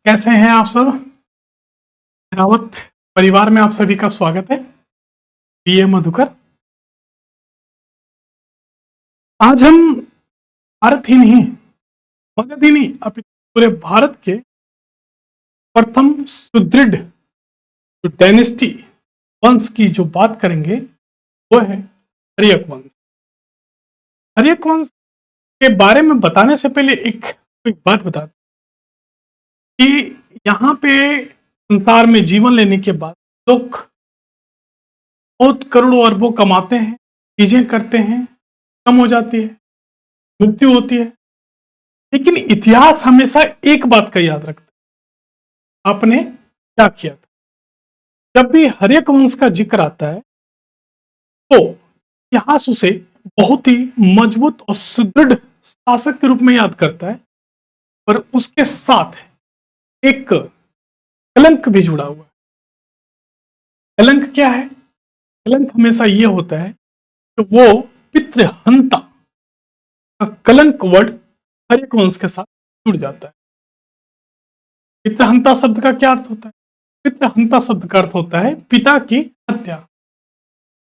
कैसे हैं आप सब? रावत परिवार में आप सभी का स्वागत है। बीए मधुकर। आज हम भारत ही नहीं, मगध ही नहीं, अपितु पूरे भारत के प्रथम सुदृढ़ जो डायनेस्टी वंश की जो बात करेंगे वो है हर्यक वंश। हर्यक वंश के बारे में बताने से पहले एक बात बता दूं कि यहाँ पे संसार में जीवन लेने के बाद लोग बहुत करोड़ों अरबों कमाते हैं, चीजें करते हैं, कम हो जाती है, मृत्यु होती है। लेकिन इतिहास हमेशा एक बात का याद रखता है, आपने क्या किया था। जब भी हर्यक वंश का जिक्र आता है तो इतिहास उसे बहुत ही मजबूत और सुदृढ़ शासक के रूप में याद करता है, पर उसके साथ एक कलंक भी जुड़ा हुआ है। कलंक क्या है? कलंक हमेशा यह होता है कि वो पितृहंता का कलंक वर्ड हर्यक वंश के साथ जुड़ जाता है। पितृहंता शब्द का क्या अर्थ होता है? पितृहंता शब्द का अर्थ होता है पिता की हत्या।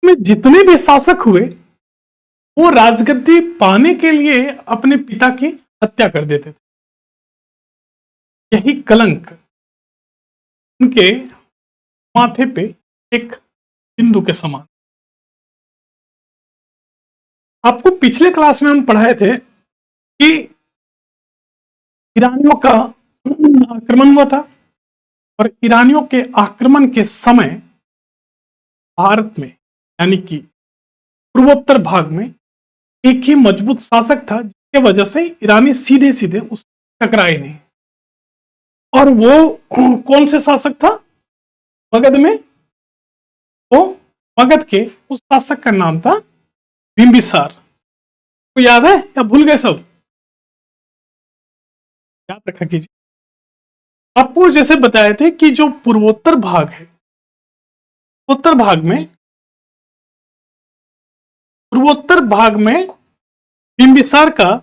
में जितने भी शासक हुए वो राजगद्दी पाने के लिए अपने पिता की हत्या कर देते थे। यही कलंक उनके माथे पे एक बिंदु के समान। आपको पिछले क्लास में हम पढ़ाए थे कि ईरानियों का आक्रमण हुआ था और ईरानियों के आक्रमण के समय भारत में यानी कि पूर्वोत्तर भाग में एक ही मजबूत शासक था, जिसके वजह से ईरानी सीधे सीधे उस टकराए नहीं। और वो कौन से शासक था मगध में? तो मगध के उस शासक का नाम था बिंबिसार। को याद है या भूल गए सब? याद रखा कीजिए। आपको जैसे बताए थे कि जो पूर्वोत्तर भाग है, पूर्वोत्तर भाग में बिंबिसार का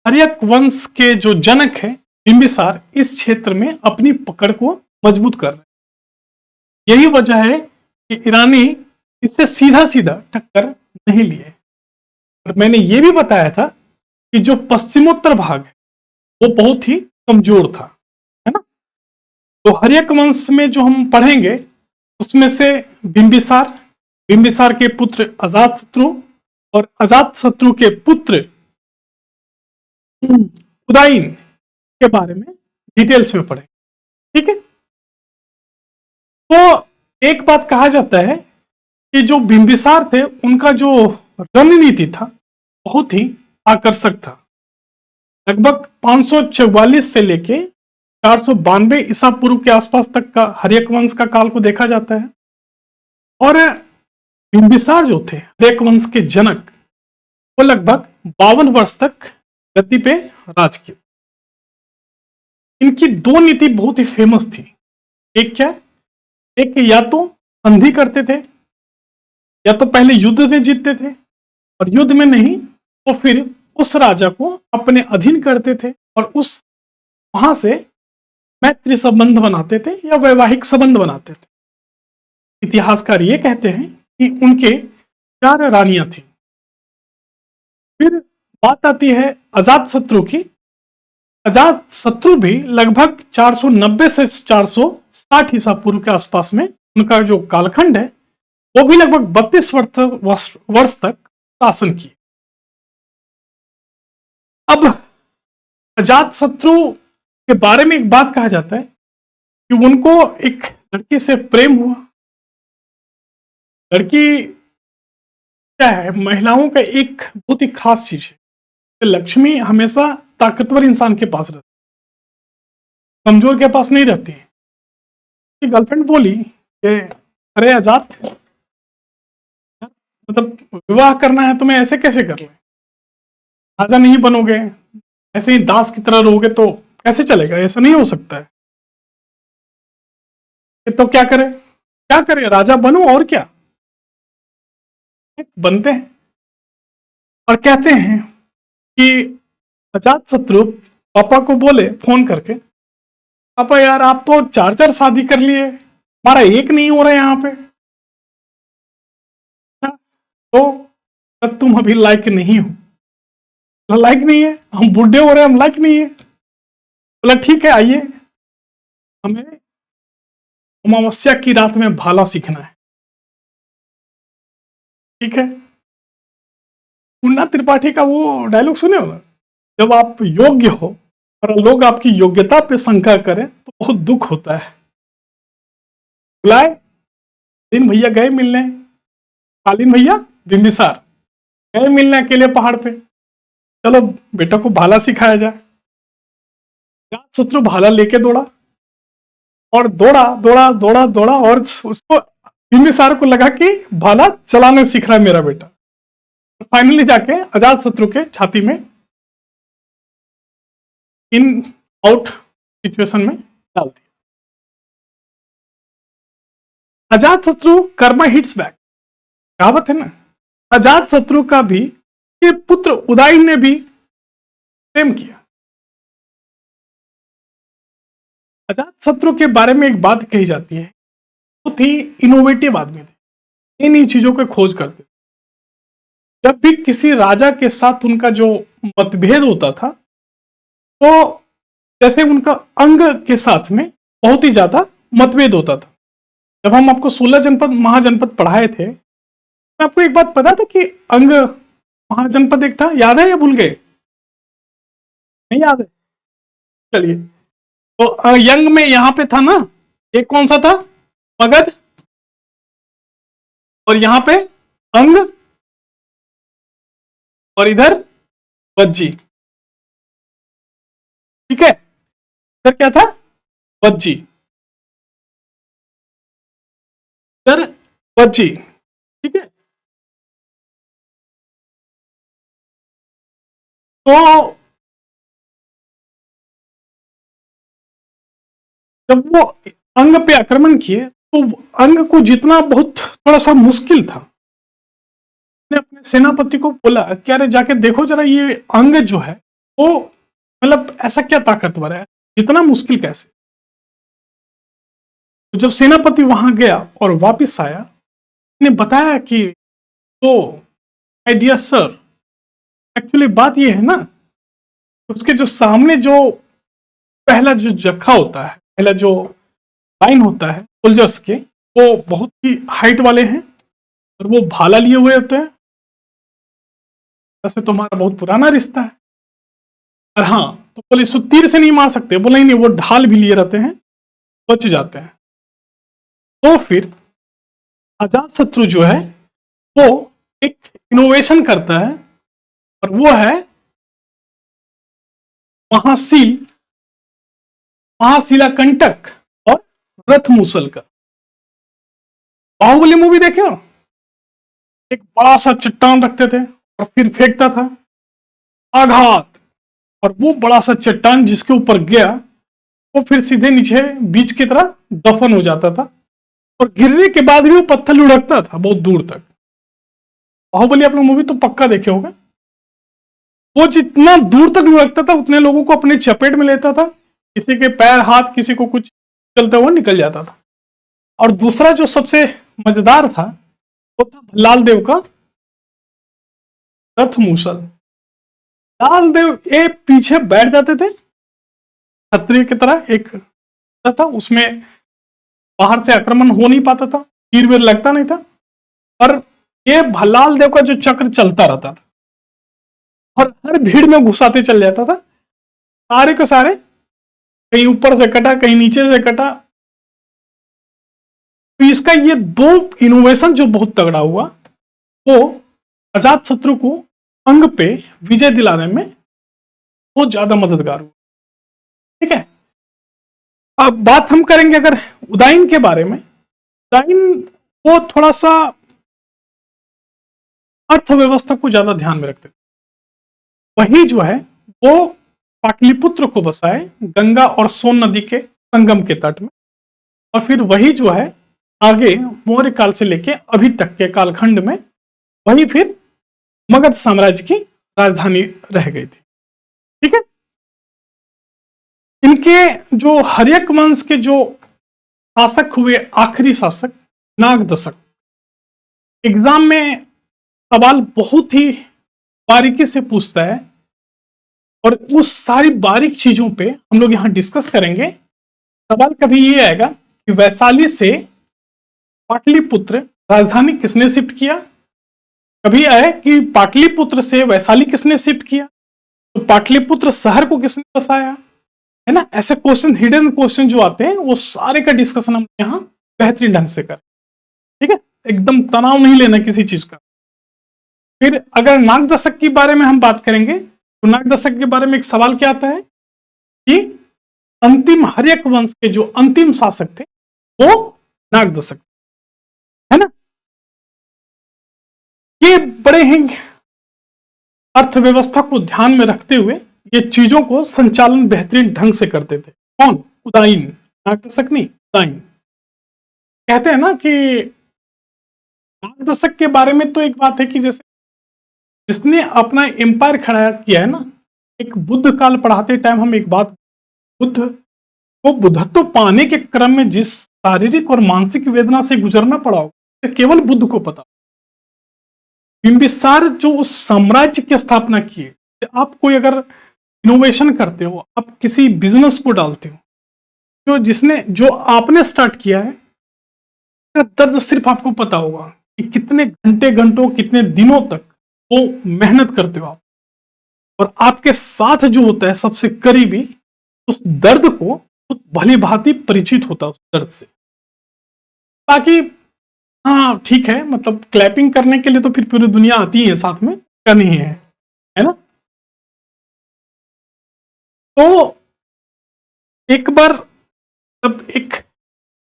हर्यक वंश के जो जनक है बिंबिसार इस क्षेत्र में अपनी पकड़ को मजबूत कर रहे हैं। यही वजह है कि ईरानी इससे सीधा सीधा टक्कर नहीं लिए। और मैंने ये भी बताया था कि जो पश्चिमोत्तर भाग है वो बहुत ही कमजोर था, है ना। तो हर्यक वंश में जो हम पढ़ेंगे उसमें से बिंबिसार, बिंबिसार के पुत्र अजातशत्रु और अजातशत्रु के पुत्र उदयन के बारे में डिटेल्स में पढ़ें, ठीक है। तो एक बात कहा जाता है कि जो बिंबिसार थे उनका जो रणनीति था बहुत ही आकर्षक था। लगभग 544 से लेके 492 ईसा पूर्व के आसपास तक का हर्यक वंश का काल को देखा जाता है। और बिंबिसार जो थे हर्यक वंश के जनक, वो लगभग 52 वर्ष तक गद्दी पे राज किया। इनकी दो नीति बहुत ही फेमस थी। एक क्या? एक या तो संधि करते थे, या तो पहले युद्ध में जीतते थे, और युद्ध में नहीं तो फिर उस राजा को अपने अधीन करते थे और उस वहां से मैत्री संबंध बनाते थे या वैवाहिक संबंध बनाते थे। इतिहासकार ये कहते हैं कि उनके 4 रानियां थी। फिर बात आती है अजातशत्रु की। अजातशत्रु भी लगभग 490 से 460 ईसा पूर्व के आसपास में उनका जो कालखंड है वो भी लगभग 32 वर्ष तक शासन किए। अब अजातशत्रु के बारे में एक बात कहा जाता है कि उनको एक लड़की से प्रेम हुआ। लड़की क्या है? महिलाओं का एक बहुत ही खास चीज है कि लक्ष्मी हमेशा ताकतवर इंसान के पास रहती है, कमजोर के पास नहीं रहती है। गर्लफ्रेंड बोली कि अरे आजाद, मतलब विवाह करना है तुम्हें, ऐसे कैसे कर ले? राजा नहीं बनोगे, ऐसे ही दास की तरह रहोगे तो कैसे चलेगा? ऐसा नहीं हो सकता है। तो क्या करे? क्या करे? राजा बनो और क्या। बनते हैं और कहते हैं कि अजातशत्रु पापा को बोले फोन करके, पापा यार आप तो 4-4 शादी कर लिए, हमारा एक नहीं हो रहा है यहाँ पे। तो तब तुम अभी लायक नहीं हो। लायक नहीं है, हम बूढ़े हो रहे हैं, हम लायक नहीं है। बोला ठीक है आइए, हमें अमावस्या की रात में भाला सीखना है। ठीक है, मुन्ना त्रिपाठी का वो डायलॉग सुने हो ना, जब आप योग्य हो और लोग आपकी योग्यता पे शंका करें तो बहुत दुख होता है। बुलाए, दिन भैया गए मिलने, कालीन भैया बिंबिसार गए मिलने अकेले पहाड़ पे, चलो बेटा को भाला सिखाया जाए। अजातशत्रु भाला लेके दौड़ा और दौड़ा दौड़ा दौड़ा दौड़ा और उसको बिंबिसार को लगा कि भाला चलाने सीख रहा है मेरा बेटा। फाइनली जाके अजातशत्रु के छाती में इन आउट सिचुएशन में डाल दिया। अजातशत्रु कर्मा हिट्स बैक, कहावत है ना। अजातशत्रु का भी ये पुत्र उदयन ने भी सेम किया। अजातशत्रु के बारे में एक बात कही जाती है, बहुत ही इनोवेटिव आदमी थे, इन चीजों की खोज करते। जब भी किसी राजा के साथ उनका जो मतभेद होता था, तो जैसे उनका अंग के साथ में बहुत ही ज्यादा मतभेद होता था। जब हम आपको 16 जनपद महाजनपद पढ़ाए थे, मैं आपको एक बात पता था कि अंग महाजनपद एक था, याद है या भूल गए? नहीं याद है? चलिए, तो यंग में यहां पे था ना, एक कौन सा था? मगध, और यहां पे अंग, और इधर वज्जी। ठीक है, इधर क्या था? वज्जी, इधर वज्जी। ठीक है, तो जब वो अंग पे आक्रमण किए तो अंग को जीतना बहुत थोड़ा सा मुश्किल था। ने अपने सेनापति को बोला कि अरे जाके देखो जरा ये अंग जो है वो मतलब ऐसा क्या ताकतवर है, इतना मुश्किल कैसे। तो जब सेनापति वहां गया और वापस आया, ने बताया कि तो माय डियर सर, एक्चुअली बात ये है ना, उसके जो सामने जो पहला जो जत्था होता है, पहला जो लाइन होता है सोल्जर्स के, वो बहुत ही हाइट वाले हैं और वो भाला लिए हुए होते हैं। वैसे तो हमारा बहुत पुराना रिश्ता है, और हाँ तो बोले इसको तीर से नहीं मार सकते, बोले नहीं वो ढाल भी लिए रहते हैं, बच जाते हैं। तो फिर अजातशत्रु जो है वो एक इनोवेशन करता है, और वो है महाशील, महाशिलाकंटक और रथ मूसल का। बाहुबली मूवी देखे हो? एक बड़ा सा चट्टान रखते थे और फिर फेंकता था, आघात, और वो बड़ा सा चट्टान जिसके ऊपर गया वो फिर सीधे नीचे बीच की तरह दफन हो जाता था, और गिरने के बाद भी वो पत्थर लुढ़कता था बहुत दूर तक। बाहुबली आप लोग मूवी तो पक्का देखे होगा। वो जितना दूर तक लुढ़कता था उतने लोगों को अपने चपेट में लेता था, किसी के पैर हाथ किसी को कुछ चलते हुए निकल जाता था। और दूसरा जो सबसे मजेदार था वो था भल्लाल देव का रथ मूसल। लाल देव ये पीछे बैठ जाते थे क्षत्रिय की तरह, एक था उसमें बाहर से आक्रमण हो नहीं पाता था, तीर वीर लगता नहीं था, और ये भल्लाल देव का जो चक्र चलता रहता था और हर भीड़ में घुसाते चल जाता था, सारे के सारे कहीं ऊपर से कटा कहीं नीचे से कटा। तो इसका ये दो इनोवेशन जो बहुत तगड़ा हुआ, वो अजातशत्रु को अंग पे विजय दिलाने में बहुत ज्यादा मददगार हुआ। ठीक है, अब बात हम करेंगे अगर उदयन के बारे में। उदयन वो थोड़ा सा अर्थव्यवस्था को ज्यादा ध्यान में रखते थे। वही जो है वो पाटलिपुत्र को बसाए गंगा और सोन नदी के संगम के तट में, और फिर वही जो है आगे मौर्य काल से लेके अभी तक के कालखंड में वही फिर मगध साम्राज्य की राजधानी रह गई थी। ठीक है, इनके जो हर्यक वंश के जो शासक हुए, आखिरी शासक नागदशक, एग्जाम में सवाल बहुत ही बारीकी से पूछता है और उस सारी बारीक चीजों पे हम लोग यहां डिस्कस करेंगे। सवाल कभी ये आएगा कि वैशाली से पाटलिपुत्र राजधानी किसने शिफ्ट किया, कभी आए कि पाटलिपुत्र से वैशाली किसने शिफ्ट किया, तो पाटलिपुत्र शहर को किसने बसाया, है ना। ऐसे क्वेश्चन, हिडन क्वेश्चन जो आते हैं, वो सारे का डिस्कशन हम यहाँ बेहतरीन ढंग से करें। ठीक है, एकदम तनाव नहीं लेना किसी चीज का। फिर अगर नाग दशक के बारे में हम बात करेंगे तो नाग दशक के बारे में एक सवाल क्या आता है कि अंतिम हर्यक वंश के जो अंतिम शासक थे वो नाग दशक, है ना। ये बड़े ही अर्थव्यवस्था को ध्यान में रखते हुए ये चीजों को संचालन बेहतरीन ढंग से करते थे। कौन? उदाइन, नाग दशक नहीं, उदाइन। कहते हैं ना कि नाग दशक के बारे में तो एक बात है कि जैसे जिसने अपना एम्पायर खड़ा किया है ना, एक बुद्ध काल पढ़ाते टाइम हम एक बात, बुद्ध को बुद्धत्व पाने के क्रम में जिस शारीरिक और मानसिक वेदना से गुजरना पड़ा हो केवल बुद्ध को पता। बिंबिसार जो उस साम्राज्य की स्थापना किए, आप कोई अगर इनोवेशन करते हो, आप किसी बिजनेस को डालते हो, जो आपने स्टार्ट किया है, दर्द सिर्फ आपको पता होगा कि कितने घंटे घंटों कितने दिनों तक वो मेहनत करते हो आप, और आपके साथ जो होता है सबसे करीबी, उस दर्द को भली भांति परिचित होता है उस दर्द से। बाकी हाँ ठीक है, मतलब क्लैपिंग करने के लिए तो फिर पूरी दुनिया आती है साथ में, करनी है ना। तो एक बार, अब एक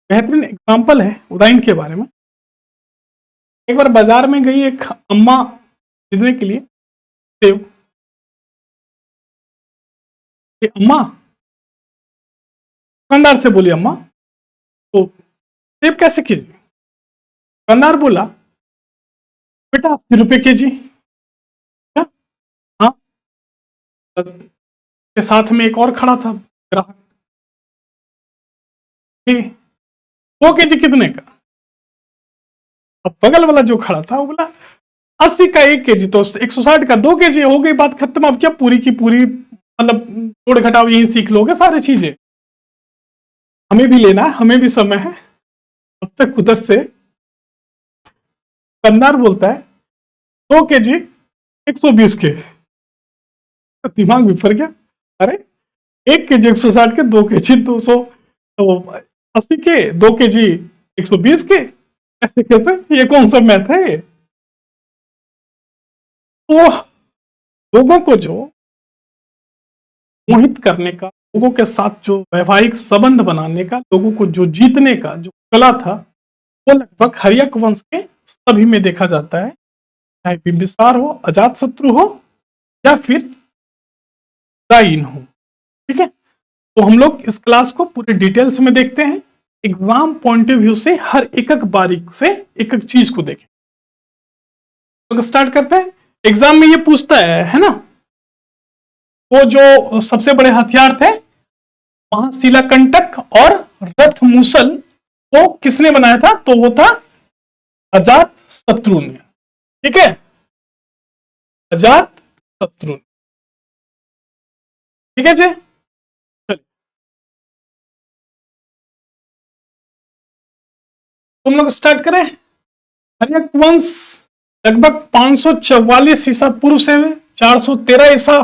बेहतरीन एग्जांपल है उदाइन के बारे में। एक बार बाजार में गई एक अम्मा खरीदने के लिए सेब। अम्मा दुकानदार से बोली, अम्मा तो सेब कैसे कीजिए? दुकानदार बोला, बेटा 80 रुपये केजी। क्या? हाँ। के साथ में एक और खड़ा था ग्राहक, 2 केजी कितने का? अब बगल वाला जो खड़ा था वो बोला 80 का 1 केजी, तो 160 का 2 केजी, हो गई बात खत्म। अब क्या पूरी की पूरी मतलब तोड़ घटाव यही सीख लोगे सारी चीजें। हमें भी लेना है, हमें भी समय है। अब तक उधर से दुकानदार बोलता है 2 केजी 120 के, दिमाग भी फर गया। अरे 1 केजी 160 के, 2 केजी 200, तो 80 के, 2 केजी 120 के, ऐसे कैसे? ये कौन सा मैथ है? तो लोगों को जो मोहित करने का, लोगों के साथ जो वैवाहिक संबंध बनाने का, लोगों को जो जीतने का जो कला था, वो लगभग हर्यक वंश के सभी में देखा जाता है, चाहे बिंबिसार हो, अजात शत्रु हो, या फिर उदाइन हो। ठीक है, तो हम लोग इस क्लास को पूरे डिटेल्स में देखते हैं, एग्जाम पॉइंट ऑफ व्यू से हर एक बारीक से एक चीज को देखें। तो स्टार्ट करते हैं। एग्जाम में ये पूछता है ना, वो जो सबसे बड़े हथियार थे महाशिलाकंटक और रथ मूसल, वो किसने बनाया था? तो वो था अजात शत्रु ने। ठीक है, अजात शत्रु। ठीक है जी, तुम लोग स्टार्ट करें। हर्यक वंश लगभग 544 ईसा पूर्व से 413 ईसा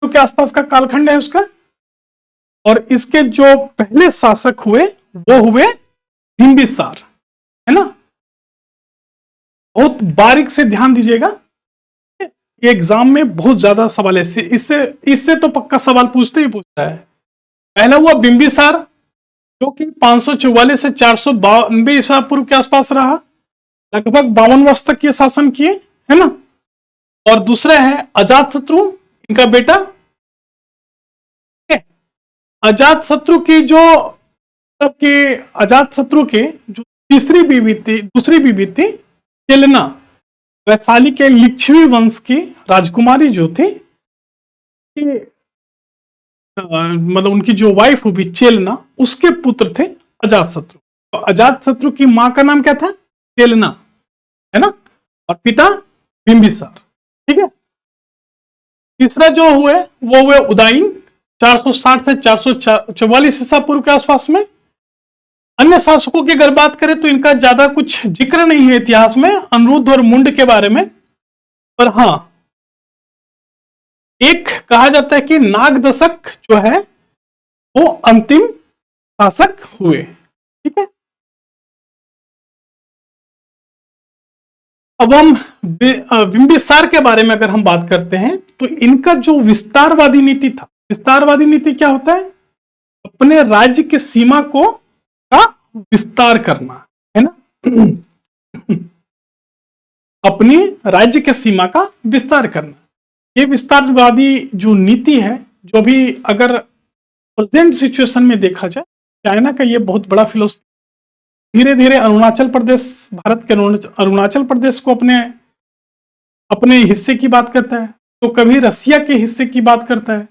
के आसपास का कालखंड है उसका, और इसके जो पहले शासक हुए वो हुए बिंबिसार, है ना। बहुत बारीक से ध्यान दीजिएगा, ये एग्जाम में बहुत ज्यादा सवाल है, इससे इससे तो पक्का सवाल पूछते ही पूछता है। पहला हुआ बिंबिसार, जो कि 544 से 492 ईसा पूर्व के आसपास रहा, लगभग 52 वर्ष तक ये शासन किए, है ना। और दूसरा है अजात शत्रु, इनका बेटा। अजात शत्रु की जो सबके अजात शत्रु के जो तीसरी बीवी थी, दूसरी बीवी थी केलना, वैशाली के लिच्छवी वंश की राजकुमारी जो थी, मतलब उनकी जो वाइफ हुई चेलना, उसके पुत्र थे अजातशत्रु। तो अजातशत्रु की मां का नाम क्या था? चेलना, है ना, और पिता बिंबिसार। ठीक है। तीसरा जो हुए वो हुए उदयन 460 से 444 ईसा पूर्व के आसपास में। अन्य शासकों की अगर बात करें तो इनका ज्यादा कुछ जिक्र नहीं है इतिहास में, अनिरुद्ध और मुंड के बारे में। पर हां, एक कहा जाता है कि नागदशक जो है वो अंतिम शासक हुए। ठीक है। अब हम बिंबिसार के बारे में अगर हम बात करते हैं तो इनका जो विस्तारवादी नीति था, विस्तारवादी नीति क्या होता है? अपने राज्य की सीमा को का विस्तार करना, है ना। अपनी राज्य के सीमा का विस्तार करना, ये विस्तारवादी जो नीति है, जो भी अगर प्रेजेंट सिचुएशन में देखा जाए, चाइना का ये बहुत बड़ा फिलोसफी। धीरे धीरे अरुणाचल प्रदेश, भारत के अरुणाचल प्रदेश को अपने अपने हिस्से की बात करता है, तो कभी रसिया के हिस्से की बात करता है,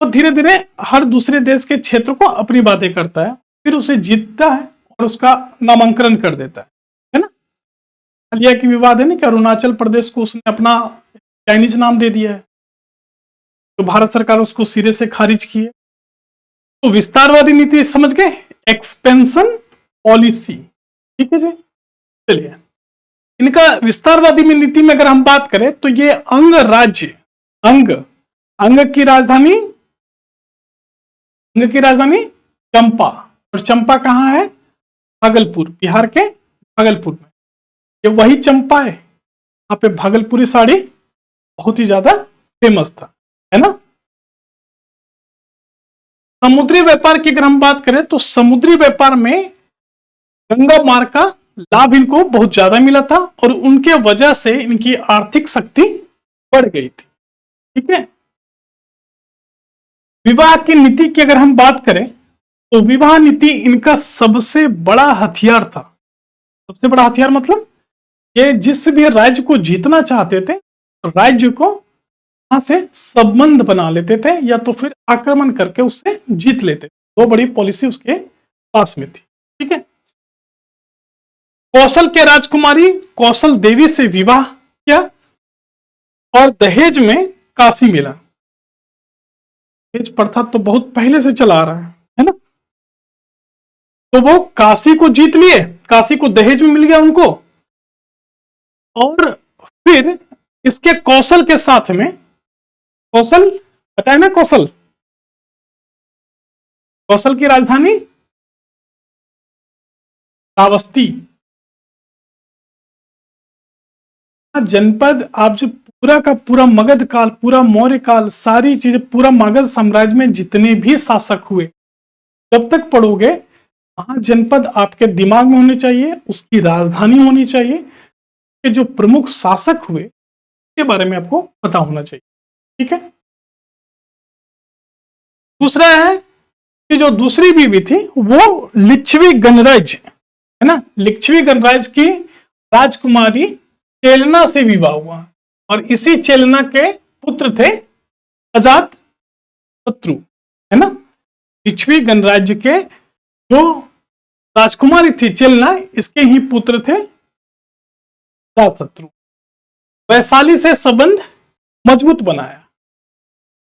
तो धीरे धीरे हर दूसरे देश के क्षेत्र को अपनी बातें करता है, फिर उसे जीतता है और उसका नामांकन कर देता है ना। हालिया की विवाद है ना कि अरुणाचल प्रदेश को उसने अपना चाइनीज नाम दे दिया है, तो भारत सरकार उसको सिरे से खारिज की है। तो विस्तारवादी नीति समझ गए, एक्सपेंशन पॉलिसी। ठीक है जी। चलिए, इनका विस्तारवादी में नीति में अगर हम बात करें तो ये अंग राज्य, अंग अंग की राजधानी, अंग की राजधानी चंपा, और चंपा कहां है? भागलपुर, बिहार के भागलपुर में। ये वही चंपा है, यहाँ पे भागलपुरी साड़ी बहुत ही ज्यादा फेमस था, है ना। समुद्री व्यापार की अगर हम बात करें तो समुद्री व्यापार में गंगा मार्ग का लाभ इनको बहुत ज्यादा मिला था, और उनके वजह से इनकी आर्थिक शक्ति बढ़ गई थी। ठीक है। विवाह की नीति की अगर हम बात करें तो विवाह नीति इनका सबसे बड़ा हथियार था। सबसे बड़ा हथियार मतलब ये जिस भी राज्य को जीतना चाहते थे, राज्य को वहां से संबंध बना लेते थे, या तो फिर आक्रमण करके उससे जीत लेते। दो बड़ी पॉलिसी उसके पास में थी। ठीक है। कौशल के राजकुमारी कौशल देवी से विवाह किया, और दहेज में काशी मिला। दहेज प्रथा तो बहुत पहले से चला आ रहा है ना। तो वो काशी को जीत लिए, काशी को दहेज में मिल गया उनको, और फिर इसके कौशल के साथ में, कौशल पता है ना, कौशल, कौशल की राजधानी श्रावस्ती। जनपद आप जो पूरा का पूरा मगध काल, पूरा मौर्य काल, सारी चीजें, पूरा मगध साम्राज्य में जितने भी शासक हुए, जब तक पढ़ोगे वहां जनपद आपके दिमाग में होने चाहिए, उसकी राजधानी होनी चाहिए, कि जो प्रमुख शासक हुए के बारे में आपको पता होना चाहिए। ठीक है। दूसरा है कि जो दूसरी बीवी थी वो लिच्छवी गणराज्य, है ना, लिच्छवी गणराज्य की राजकुमारी चेलना से विवाह हुआ, और इसी चेलना के पुत्र थे अजात शत्रु, है ना। लिच्छवी गणराज्य के जो राजकुमारी थी चेलना, इसके ही पुत्र थे अजात शत्रु। वैशाली से संबंध मजबूत बनाया।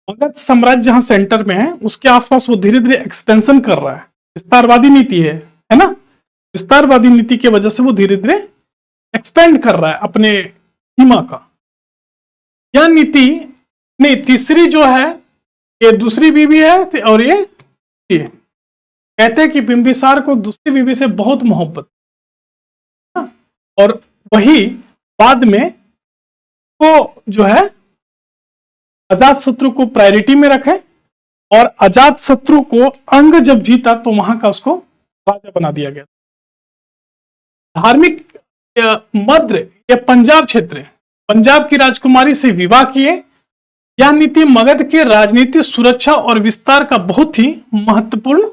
मगध साम्राज्य जहां सेंटर में है, उसके आसपास वो धीरे धीरे एक्सपेंशन कर रहा है। विस्तारवादी नीति है ना। विस्तारवादी नीति की वजह से वो धीरे धीरे एक्सपेंड कर रहा है अपने सीमा का। यह नीति नहीं, तीसरी जो है ये दूसरी बीवी है, और ये कहते हैं कि बिंबिसार को दूसरी बीवी से बहुत मोहब्बत, और वही बाद में वो जो है अजात शत्रु को प्रायोरिटी में रखे, और अजात शत्रु को अंग जब जीता तो वहां का उसको राजा बना दिया गया। धार्मिक मध्य या पंजाब क्षेत्र, पंजाब की राजकुमारी से विवाह किए। यह नीति मगध के राजनीति, सुरक्षा और विस्तार का बहुत ही महत्वपूर्ण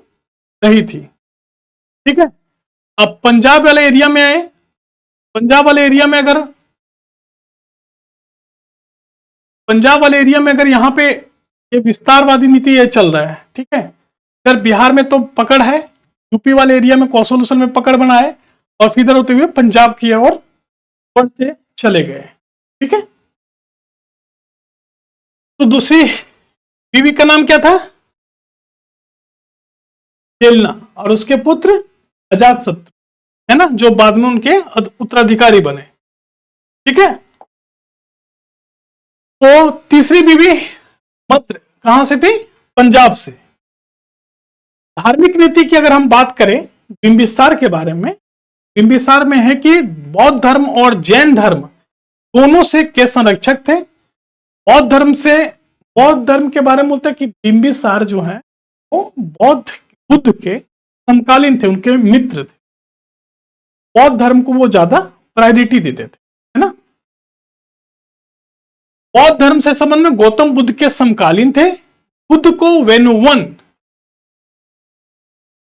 रही थी। ठीक है। अब पंजाब वाले एरिया में आए। पंजाब वाले एरिया में अगर यहां पे ये विस्तारवादी नीति ये चल रहा है, ठीक है। इधर बिहार में तो पकड़ है, यूपी वाले एरिया में कौशल में पकड़ बना है, और फिर इधर होते हुए पंजाब की ओर बढ़ते चले गए, ठीक है। तो दूसरी बीवी का नाम क्या था? चेलना, और उसके पुत्र अजातशत्रु, है ना, जो बाद में उनके उत्तराधिकारी बने, ठीक है। तो तीसरी बीवी मद्र कहां से थी? पंजाब से। धार्मिक नीति की अगर हम बात करें बिंबिसार के बारे में, बिंबिसार में है कि बौद्ध धर्म और जैन धर्म दोनों से के संरक्षक थे। बौद्ध धर्म के बारे में बोलते हैं कि बिंबिसार जो है वो बुद्ध के समकालीन थे, उनके मित्र थे। बौद्ध धर्म को वो ज्यादा प्रायोरिटी देते थे, है ना। बौद्ध धर्म से संबंध में गौतम बुद्ध के समकालीन थे। बुद्ध को वेनुवन,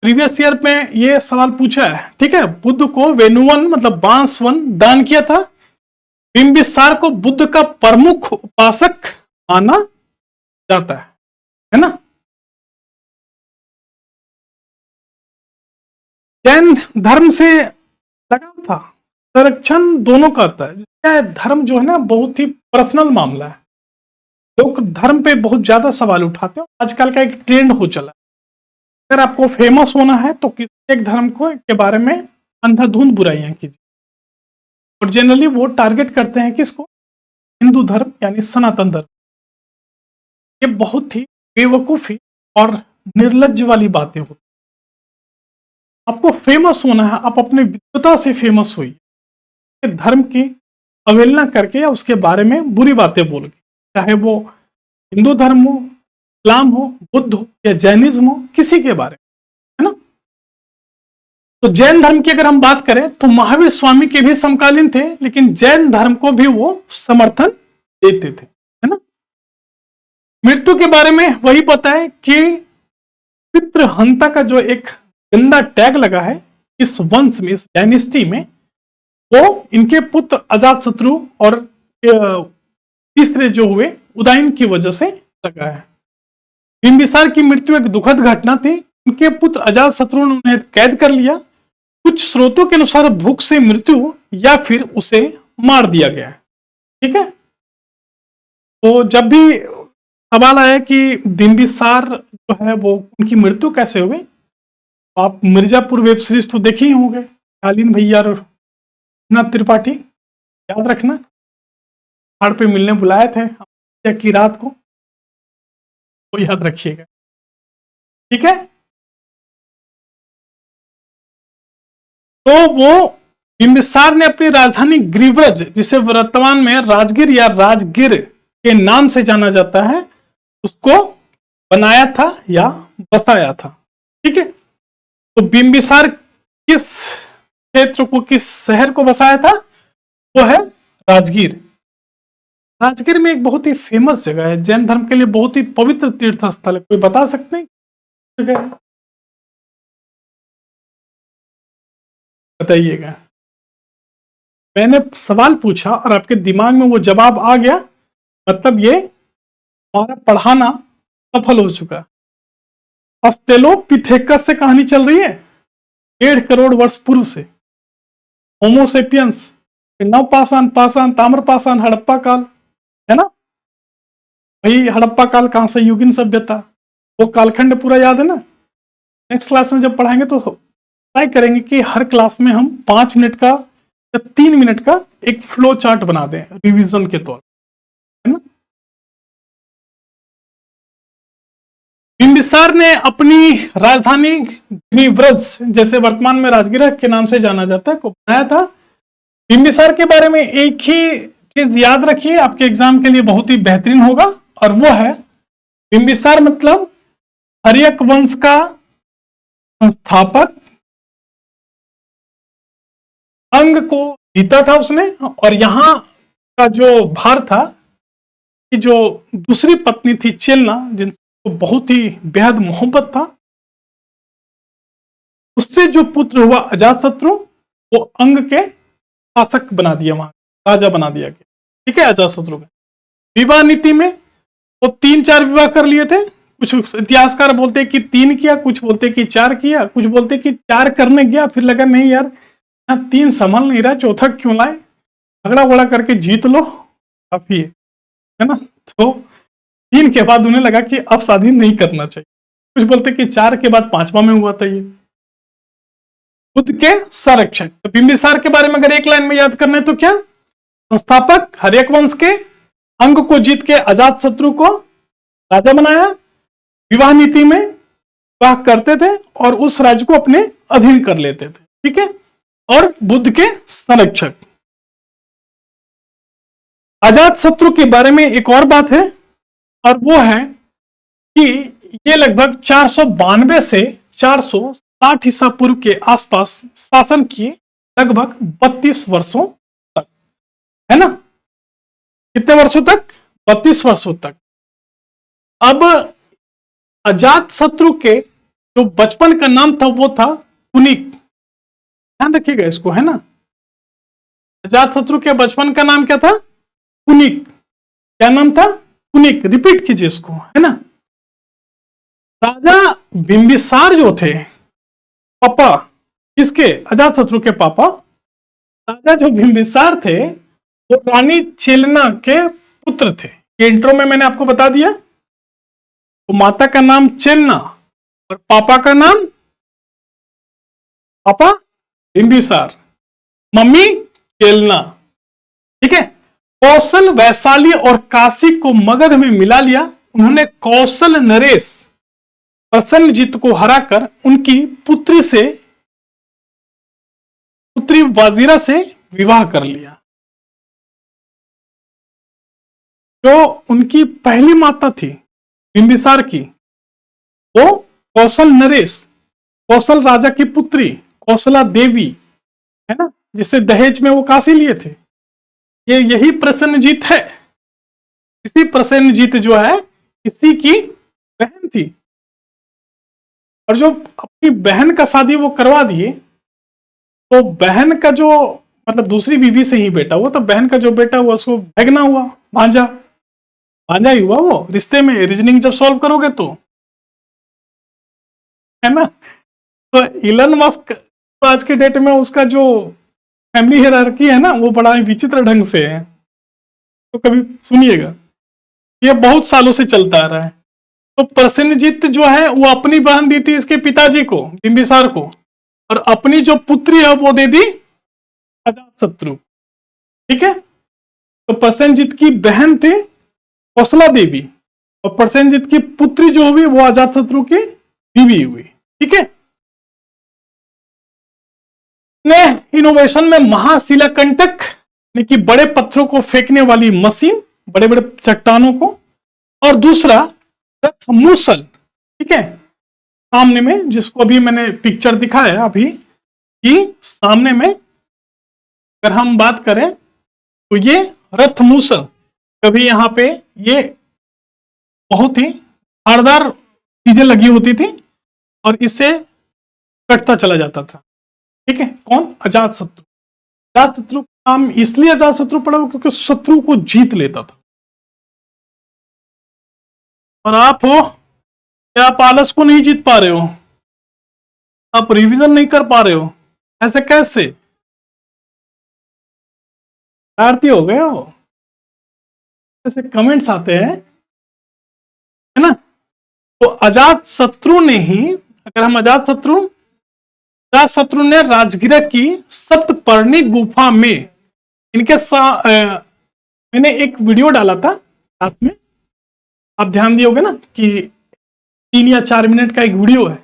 प्रीवियस ईयर में ये सवाल पूछा है, ठीक है। बुद्ध को वेनुवन मतलब बांस वन दान किया था। बिंबिसार को बुद्ध का प्रमुख उपासक माना जाता है ना। जैन धर्म से लगाव था, संरक्षण दोनों करता है। क्या धर्म जो है ना बहुत ही पर्सनल मामला है, लोग धर्म पे बहुत ज्यादा सवाल उठाते हैं। आजकल का एक ट्रेंड हो चला है, अगर आपको फेमस होना है तो किसी एक धर्म को के बारे में अंधाधुंध बुराइयां कीजिए, और जनरली वो टारगेट करते हैं किसको? हिंदू धर्म यानी सनातन धर्म। ये बहुत ही बेवकूफी और निर्लज्ज वाली बातें होती। आपको फेमस होना है, आप अपने विद्वता से फेमस होइए, धर्म की अवहेलना करके या उसके बारे में बुरी बातें बोल के, चाहे वो हिंदू धर्म हो, इस्लाम हो, बुद्ध हो या जैनिज्म हो, किसी के बारे में, है ना। तो जैन धर्म की अगर हम बात करें तो महावीर स्वामी के भी समकालीन थे, लेकिन जैन धर्म को भी वो समर्थन देते थे, है ना। मृत्यु के बारे में वही पता है कि पितृहंता का जो एक गंदा टैग लगा है इस वंश में, इस डायनेस्टी में, वो इनके पुत्र अजातशत्रु और तीसरे जो हुए उदयन की वजह से लगा है। बिंबिसार की मृत्यु एक दुखद घटना थी। उनके पुत्र अजातशत्रु ने उन्हें कैद कर लिया। कुछ स्रोतों के अनुसार भूख से मृत्यु या फिर उसे मार दिया गया, ठीक है। तो जब भी सवाल आया कि बिंबिसार जो है वो उनकी मृत्यु कैसे हुई, आप मिर्जापुर वेब सीरीज तो देखे ही होंगे, शालीन भैया और त्रिपाठी, याद रखना, पहाड़ पे मिलने बुलाए थे की रात को, वो याद रखिएगा, ठीक है। तो वो बिंबिसार ने अपनी राजधानी ग्रीव्रज, जिसे वर्तमान में राजगीर या राजगिर के नाम से जाना जाता है, उसको बनाया था या बसाया था, ठीक है। तो बिंबिसार किस क्षेत्र को, किस शहर को बसाया था? वो है राजगीर। राजगीर में एक बहुत ही फेमस जगह है, जैन धर्म के लिए बहुत ही पवित्र तीर्थ स्थल है, कोई बता सकते हैं जगह? बताइएगा। मैंने सवाल पूछा और आपके दिमाग में वो जवाब आ गया, मतलब ये हमारा पढ़ाना सफल हो चुका। ऑस्ट्रेलोपिथेकस से कहानी चल रही है 1.5 करोड़ वर्ष पूर्व से। होमोसेपियंस, नवपाषाण, पाषाण, ताम्रपाषाण, हड़प्पा काल, है ना। भाई हड़प्पा काल कहां से? युगीन सभ्यता, वो कालखंड पूरा याद है ना। नेक्स्ट क्लास में जब पढ़ाएंगे तो ट्राई करेंगे कि हर क्लास में हम 5 मिनट का या 3 मिनट का एक फ्लो चार्ट बना दें रिवीजन के तौर, है ना। बिंबिसार ने अपनी राजधानी ग्रीव्रज, जैसे वर्तमान में राजगीर के नाम से जाना जाता है, को बनाया था। बिंबिसार के बारे में एक ही चीज याद रखिए, आपके एग्जाम के लिए बहुत ही बेहतरीन होगा, और वो है बिंबिसार मतलब हर्यक वंश का संस्थापक। अंग को जीता था उसने, और यहां का जो भार था कि जो दूसरी पत्नी थी चेलना, जिनको बहुत ही बेहद मोहब्बत था, उससे जो पुत्र हुआ अजातशत्रु, वो अंग के शासक बना दिया, वहां राजा बना दिया गया, ठीक है। अजातशत्रु का विवाह नीति में वो 3-4 विवाह कर लिए थे। कुछ इतिहासकार बोलते हैं कि 3 किया, कुछ बोलते हैं कि 4 किया, कुछ बोलते हैं कि 4 करने गया, फिर लगा नहीं यार 3 संभल नहीं रहा, चौथा क्यों लाए, झगड़ा वगड़ा करके जीत लो काफी है ना। तो 3 के बाद उन्हें लगा कि अब शादी नहीं करना चाहिए। कुछ बोलते कि 4 के बाद 5वां में हुआ था ये। बुद्ध के संरक्षक, तो बिंबिसार के बारे में अगर एक लाइन में याद करना है तो क्या, संस्थापक, हर्यक वंश के अंग को जीत के अजात शत्रु को राजा बनाया, विवाह नीति में विवाह करते थे और उस राज्य को अपने अधीन कर लेते थे, ठीक है। और बुद्ध के संरक्षक। अजात शत्रु के बारे में एक और बात है, और वो है कि ये लगभग 492 से 460 ईसा पूर्व के आसपास शासन किए, लगभग 32 वर्षों तक, है ना। कितने वर्षों तक, 32 वर्षों तक। अब अजात शत्रु के जो बचपन का नाम था वो था कुनिक, ध्यान रखिएगा इसको, है ना। अजात शत्रु के बचपन का नाम क्या था, कुनिक। क्या नाम था, कुनिक। रिपीट कीजिए इसको, है ना। राजा बिंबिसार जो थे, पापा किसके, अजात शत्रु के पापा, राजा जो बिंबिसार थे वो रानी चेलना के पुत्र थे। ये इंट्रो में मैंने आपको बता दिया। तो माता का नाम चेलना और पापा का नाम, पापा बिंबिसार, मम्मी चेलना, ठीक है। कौशल, वैशाली और काशी को मगध में मिला लिया। उन्होंने कौशल नरेश प्रसन्नजीत को हराकर उनकी पुत्री वाजिरा से विवाह कर लिया। जो उनकी पहली माता थी बिंबिसार की, वो कौशल नरेश, कौशल राजा की पुत्री कौशला देवी, है ना, जिसे दहेज में वो काशी लिए थे। ये यही प्रसन्नजीत है। इसी प्रसन्नजीत जो है इसी की बहन थी, और जो अपनी बहन का शादी वो करवा दिए, तो बहन का जो मतलब दूसरी बीवी से ही बेटा हुआ, तो बहन का जो बेटा हुआ उसको भगना हुआ, भांजा, भांजा ही हुआ वो रिश्ते में। रीजनिंग जब सॉल्व करोगे तो, है ना। तो इलन मस्क आज के डेट में उसका जो फैमिली हायरार्की है ना, वो बड़ा ही विचित्र ढंग से है। तो कभी सुनिएगा, ये बहुत सालों से चलता आ रहा है। तो प्रसेनजीत जो है वो अपनी बहन दी थी इसके पिताजी को, बिंबिसार को, और अपनी जो पुत्री है वो दे दी अजात शत्रु, ठीक है। तो प्रसेनजीत की बहन थी कौशला देवी, और प्रसेनजीत की पुत्री जो हुई वो अजात शत्रु की बीवी हुई, ठीक है। इनोवेशन में महाशिलाकंटक यानी कि बड़े पत्थरों को फेंकने वाली मशीन, बड़े बड़े चट्टानों को, और दूसरा रथमूसल, ठीक है। सामने में जिसको अभी मैंने पिक्चर दिखाया अभी कि सामने में अगर हम बात करें तो ये रथमूसल, कभी यहां पे ये बहुत ही धारदार चीजें लगी होती थी और इससे कटता चला जाता था, ठीक है। कौन, अजात शत्रु। अजात शत्रु का नाम इसलिए अजात शत्रु पड़ा क्योंकि शत्रु को जीत लेता था। और आप हो क्या, आप आलस को नहीं जीत पा रहे हो, आप रिवीजन नहीं कर पा रहे हो, ऐसे कैसे, आरती हो गए हो, ऐसे कमेंट्स आते हैं, है ना। तो अजात शत्रु ने ही, अगर हम अजात शत्रु ने राजगिरा की सप्तपर्णी गुफा में इनके मैंने एक वीडियो डाला था साथ में, आप ध्यान दिए होगे ना कि 3 या 4 मिनट का एक वीडियो है,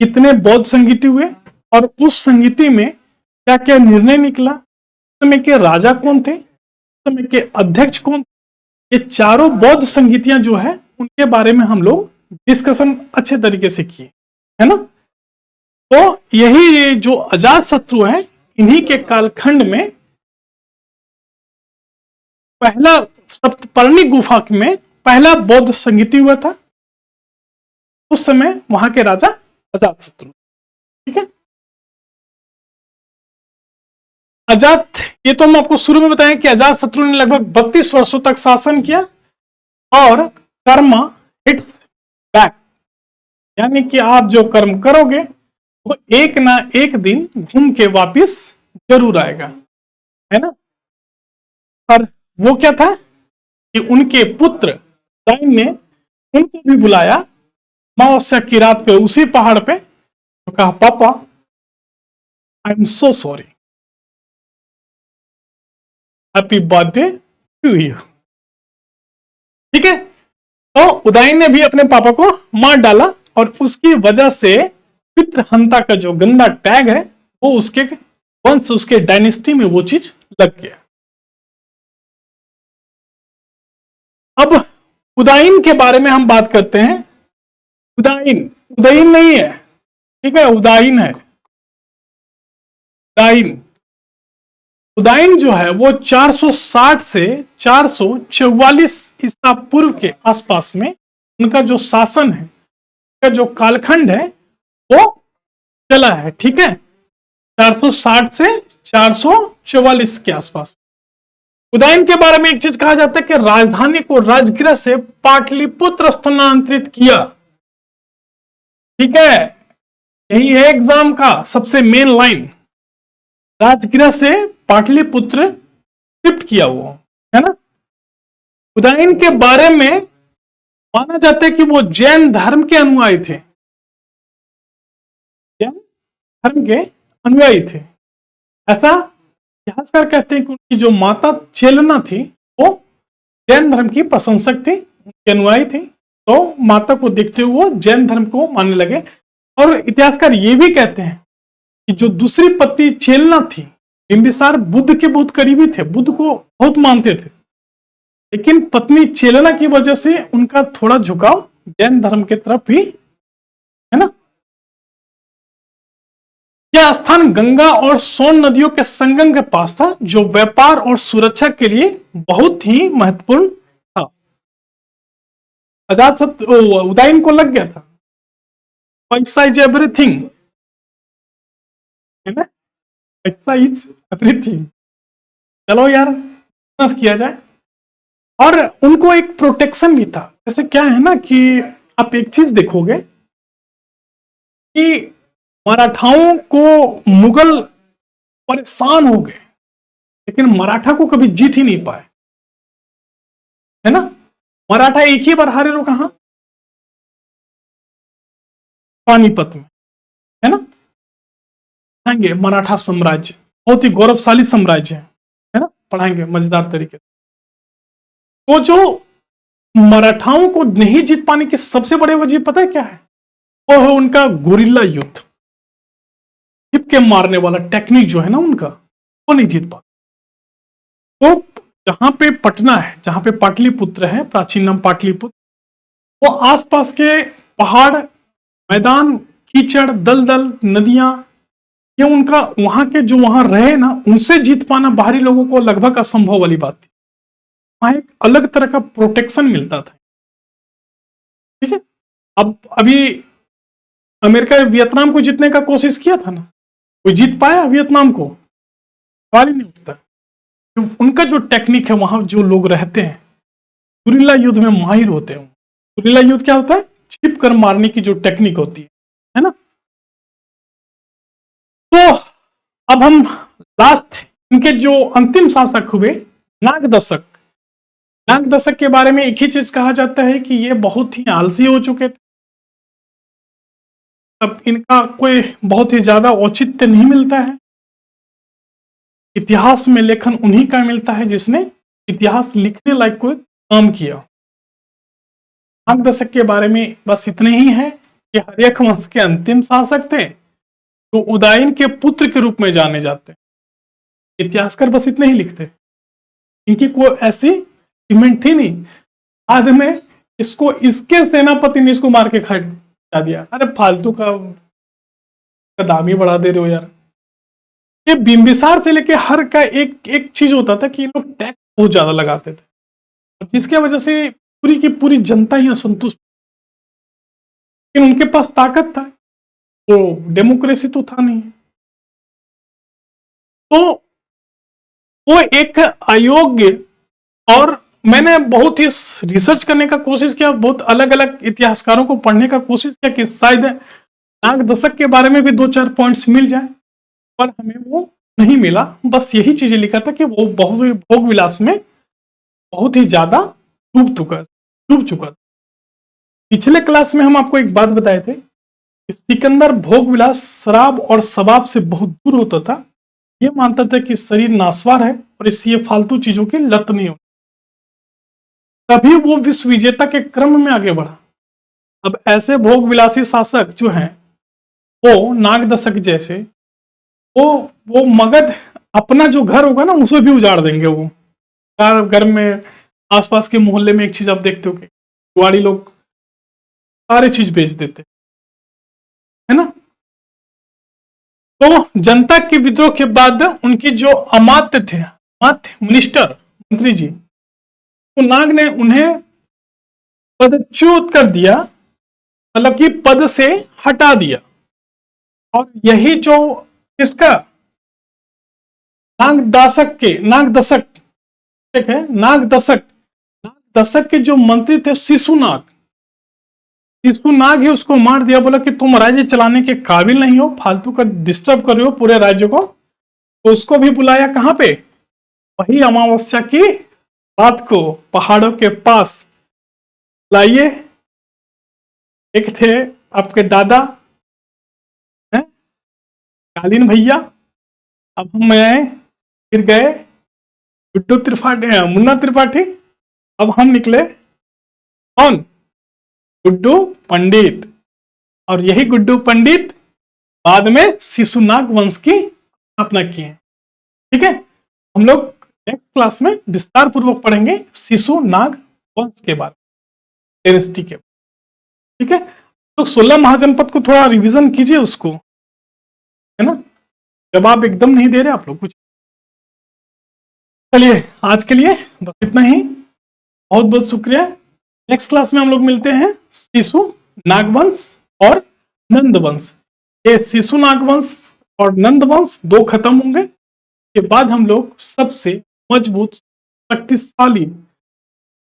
कितने बौद्ध संगीति हुए और उस संगीति में क्या क्या निर्णय निकला, उस समय के राजा कौन थे, उस समय के अध्यक्ष कौन थे। ये चारों बौद्ध संगीतियां जो है उनके बारे में हम लोग डिस्कशन अच्छे तरीके से किए, है ना। तो यही जो अजात शत्रु है, इन्हीं के कालखंड में पहला सप्तपर्णी गुफा में पहला बौद्ध संगीति हुआ था। उस समय वहां के राजा अजात शत्रु, ठीक है। अजात, ये तो हम आपको शुरू में बताएं कि अजात शत्रु ने लगभग 32 वर्षों तक शासन किया। और कर्म हिट्स बैक, यानी कि आप जो कर्म करोगे वो एक ना एक दिन घूम के वापिस जरूर आएगा, है ना। और वो क्या था कि उनके पुत्र उदयन ने उनको भी बुलाया अमावस्या की रात पे उसी पहाड़ पे, तो कहा पापा I am so sorry, happy birthday to you. ठीक है, तो उदयन ने भी अपने पापा को मार डाला और उसकी वजह से पितृहंता का जो गंदा टैग है वो उसके वंश, उसके डायनेस्टी में वो चीज लग गया। अब उदयन के बारे में हम बात करते हैं। उदयन उदयन नहीं है, ठीक है, उदयन है। उदयन उदयन जो है वो 460 से 444 ईसा पूर्व के आसपास में उनका जो शासन है, उनका जो कालखंड है वो चला है। ठीक है, 460 से 444 के आसपास। उदयन के बारे में एक चीज कहा जाता है कि राजधानी को राजगृह से पाटलिपुत्र स्थानांतरित किया। ठीक है, यही है एग्जाम का सबसे मेन लाइन, राजगृह से पाटलिपुत्र शिफ्ट किया वो, है ना। उदयन के बारे में माना जाता है कि वो जैन धर्म के अनुयायी थे, जैन धर्म के अनुयायी थे। ऐसा इतिहासकार कहते हैं कि उनकी जो माता चेलना थी वो जैन धर्म की प्रशंसक थी, उनके अनुयायी थी, तो माता को देखते हुए वो जैन धर्म को मानने लगे। और इतिहासकार ये भी कहते हैं कि जो दूसरी पत्नी चेलना थी, बिंबिसार बुद्ध के बहुत करीबी थे, बुद्ध को बहुत मानते थे, लेकिन पत्नी चेलना की वजह से उनका थोड़ा झुकाव जैन धर्म की तरफ भी, है ना। यह स्थान गंगा और सोन नदियों के संगम के पास था, जो व्यापार और सुरक्षा के लिए बहुत ही महत्वपूर्ण था। अजात उदयन को लग गया था पैसा इज एवरीथिंग, है ना, पैसा इज एवरीथिंग। चलो यार किया जाए। और उनको एक प्रोटेक्शन भी था। जैसे क्या है ना कि आप एक चीज देखोगे कि मराठाओं को मुगल परेशान हो गए, लेकिन मराठा को कभी जीत ही नहीं पाए, है ना। मराठा एक ही बार हारे, कहां, पानीपत में, है ना। पढ़ाएंगे मराठा साम्राज्य बहुत ही गौरवशाली साम्राज्य है ना, पढ़ाएंगे मजेदार तरीके से। तो जो मराठाओं को नहीं जीत पाने की सबसे बड़ी वजह पता है क्या है, वो है उनका गोरिल्ला युद्ध, छिप के मारने वाला टेक्निक जो है ना उनका, वो नहीं जीत पा। तो जहां पे पटना है, जहां पे पाटलिपुत्र है, प्राचीन नाम पाटलिपुत्र, वो आसपास के पहाड़, मैदान, कीचड़, दलदल, नदियां, ये उनका वहां के जो वहां रहे ना, उनसे जीत पाना बाहरी लोगों को लगभग असंभव वाली बात थी। वहां एक अलग तरह का प्रोटेक्शन मिलता था। ठीक है, अब अभी अमेरिका वियतनाम को जीतने का कोशिश किया था ना, कोई जीत पाया वियतनाम को, सवाल ही नहीं उठता। तो उनका जो टेक्निक है, वहां जो लोग रहते हैं गुरिल्ला युद्ध में माहिर होते हैं। गुरिल्ला युद्ध क्या होता है, छिप कर मारने की जो टेक्निक होती है ना। तो अब हम लास्ट इनके जो अंतिम शासक हुए नागदशक, नागदशक के बारे में एक ही चीज कहा जाता है कि ये बहुत ही आलसी हो चुके थे। अब इनका कोई बहुत ही ज्यादा औचित्य नहीं मिलता है। इतिहास में लेखन उन्हीं का मिलता है जिसने इतिहास लिखने लायक कोई काम किया। नागदशक के बारे में बस इतने ही है कि हर्यक वंश के अंतिम शासक थे, तो उदयन के पुत्र के रूप में जाने जाते हैं। इतिहासकार बस इतने ही लिखते, इनकी कोई ऐसी इवेंट ही नहीं। बाद में इसको इसके सेनापति ने इसको मार के खा दिया। अरे फालतू का दाम ही बढ़ा दे रहे हो यार। ये बिंबिसार से लेके हर का एक एक चीज होता था कि लोग टैक्स बहुत ज्यादा लगाते थे, जिसके वजह से पूरी की पूरी जनता ही असंतुष्ट। लेकिन उनके पास ताकत था, तो डेमोक्रेसी तो था नहीं। तो वो एक अयोग्य और मैंने बहुत ही रिसर्च करने का कोशिश किया, बहुत अलग अलग इतिहासकारों को पढ़ने का कोशिश किया कि शायद नाग दशक के बारे में भी 2-4 पॉइंट्स मिल जाए, पर हमें वो नहीं मिला। बस यही चीजें लिखा था कि वो बहुत भोग विलास में बहुत ही ज्यादा डूब चुका। पिछले क्लास में हम आपको एक बात बताए थे, सिकंदर भोग विलास, शराब और शबाब से बहुत दूर होता था। ये मानता था कि शरीर नासवार है और इसलिए फालतू चीजों की लत नहीं होती। तभी वो विश्व विजेता के क्रम में आगे बढ़ा। अब ऐसे भोग विलासी शासक जो हैं, वो नाग दशक जैसे, वो वो मगध अपना जो घर होगा ना उसे भी उजाड़ देंगे। वो घर में आसपास के मोहल्ले में एक चीज आप देखते हो कि गुआड़ी लोग सारी चीज बेच देते, है ना। तो जनता के विद्रोह के बाद उनकी जो अमात्य थे, अमात्य मिनिस्टर, मंत्री जी, तो नाग ने उन्हें पदच्युत कर दिया, मतलब कि पद से हटा दिया। और यही जो इसका नाग दशक, ठीक है, नाग दशक के जो मंत्री थे शिशुनाग ही उसको मार दिया। बोला कि तुम राज्य चलाने के काबिल नहीं हो, फालतू का डिस्टर्ब कर रहे हो पूरे राज्य को। तो उसको भी बुलाया कहां पे, वही अमावस्या की रात को पहाड़ों के पास लाइए। एक थे आपके दादा हैं, कालीन भैया। अब हम आए, फिर गए गुड्डू त्रिपाठी, मुन्ना त्रिपाठी। अब हम निकले कौन, गुड्डू पंडित। और यही गुड्डू पंडित बाद में शिशुनाग वंश की स्थापना किए। ठीक है, हम लोग नेक्स्ट क्लास में विस्तार पूर्वक पढ़ेंगे शिशुनाग वंश के बारे में, डायनेस्टी के। ठीक है, तो 16 महाजनपद को थोड़ा रिवीजन कीजिए उसको, है ना। जवाब एकदम नहीं दे रहे आप लोग कुछ। चलिए आज के लिए बस इतना ही, बहुत बहुत शुक्रिया। नेक्स्ट क्लास में हम लोग मिलते हैं शिशु नागवंश और नंदवंश। ये शिशु नागवंश और नंदवंश दो खत्म होंगे के बाद हम लोग सबसे मजबूत, शक्तिशाली,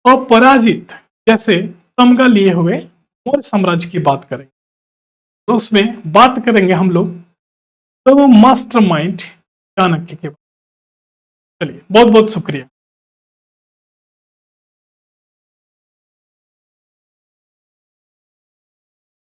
अपराजित जैसे तमगा लिए हुए मौर्य साम्राज्य की बात करेंगे। तो उसमें बात करेंगे हम लोग तो मास्टरमाइंड चाणक्य के बारे में। चलिए बहुत बहुत शुक्रिया।